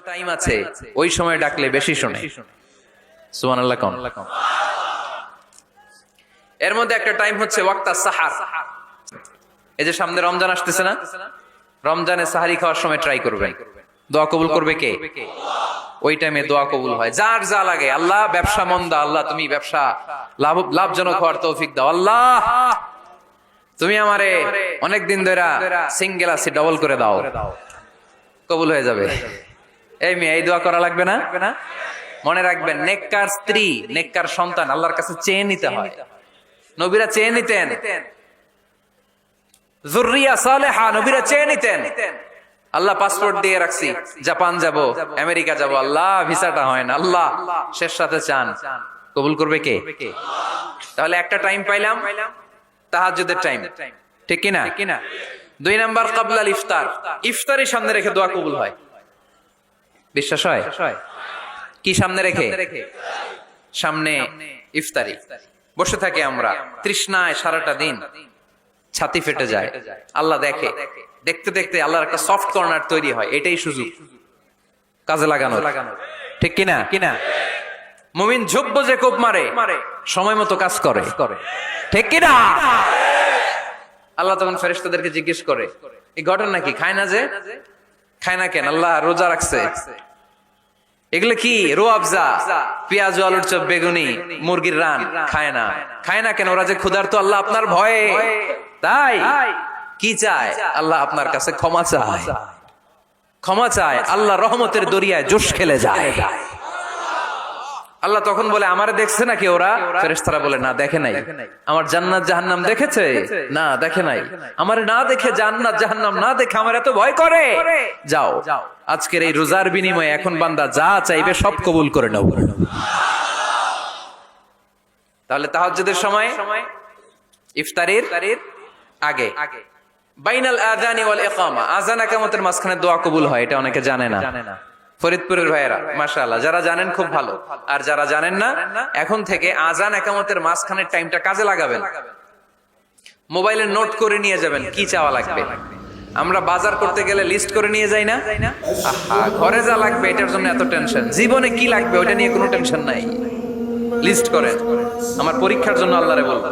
Time আছে, ওই সময় ডাকলে বেশি শোনে। সুবহানাল্লাহ কোন। এর মধ্যে একটা টাইম হচ্ছে ওয়াক্তা সাহার। এই যে সামনে রমজান আসতেছে না, রমজানে সাহারি খাওয়ার সময় ট্রাই করবেন। দোয়া কবুল করবে কে? ওই টাইমে দোয়া কবুল হয়। যার যা লাগে, আল্লাহ ব্যবসা মন্দা, আল্লাহ তুমি ব্যবসা লাভজনক হওয়ার তৌফিক দাও, আল্লাহ তুমি আমারে অনেকদিন ধরে সিঙ্গেল আছি ডবল করে দাও, কবুল হয়ে যাবে। এই মেয়ে, এই দোয়া করা লাগবে না? মনে রাখবেন, নেককার স্ত্রী, নেককার সন্তান আল্লাহর কাছে চেয়ে নিতে হয়। নবীরা চেয়ে নিতেন, যুররিয়া সালেহা নবীরা চেয়ে নিতেন। আল্লাহ পাসপোর্ট দিয়ে রাখছি, জাপান যাব, আমেরিকা যাব, আল্লাহ ভিসাটা হয় না, আল্লাহ শেষ সাথে চান, কবুল করবে কে? তাহলে একটা টাইম পাইলাম, তাহাজ্জুদের টাইম, ঠিক কিনা? 2 নাম্বার ক্বাবলাল ইফতার, ইফতারি সামনে রেখে দোয়া কবুল হয়। বিশ্বাস হয়? কি সামনে রেখে? সামনে ইফতারি। বসে থাকে আমরা তৃষ্ণায় সারাটা দিন, ছাতি ফেটে যায়, আল্লাহ দেখে, দেখতে দেখতে আল্লাহর একটা সফট কর্নার তৈরি হয়। এটাই সুযোগ কাজে লাগানো, ঠিক কিনা? মুমিন ঝুপ যে কোপ মারে, সময় মতো কাজ করে, ঠিক কিনা? আল্লাহ তখন ফেরেশতাদেরকে জিজ্ঞেস করে, এই ঘটনা কি? খায় না যে? খায় না কেন? আল্লাহ রোজা রাখছে। এগুলো কি? রোয়াবজা, পেঁয়াজ আলুর চপ, বেগুনি, মুরগির রান খায় না। খায় না কেন? ওরা যে ক্ষুধার্ত, আল্লাহ আপনার ভয়ে। তাই কি চায়? আল্লাহ আপনার কাছে ক্ষমা চায়, ক্ষমা চায়। আল্লাহ রহমতের দরিয়ায় জোশ খেলে যায়। আল্লাহ তখন বলে, আমারে দেখছে নাকি ওরা? ফেরেশতারা বলে, না দেখে নাই। আমার জান্নাত জাহান্নাম দেখেছে? না দেখে নাই। আমারে না দেখে, জান্নাত জাহান্নাম না দেখে আমার এত ভয় করে? যাও, আজকের এই রোজার বিনিময়ে এখন বান্দা যা চাইবে সব কবুল করে নাও। তাহলে তাহাজ্জুদের সময় ইফতারির আগে, বাইনাল আযানি ওয়াল ইকামা, আযান ইকামতের মাঝখানে দোয়া কবুল হয়। এটা অনেকে জানে না। ফরিদপুরের ভাইয়েরা মাশাআল্লাহ, যারা জানেন খুব ভালো, আর যারা জানেন না, এখন থেকে আযান ইকামতের মাঝখানের টাইমটা কাজে লাগাবেন। মোবাইলে নোট করে নিয়ে যাবেন কি চাওয়া লাগবে। আমরা বাজার করতে গেলে লিস্ট করে নিয়ে যাই না? আহা, ঘরে যা লাগবে এটার জন্য এত টেনশন, জীবনে কি লাগবে ওটা নিয়ে কোনো টেনশন নাই, লিস্ট করেন। আমার পরীক্ষার জন্য আল্লাহরে বলবো।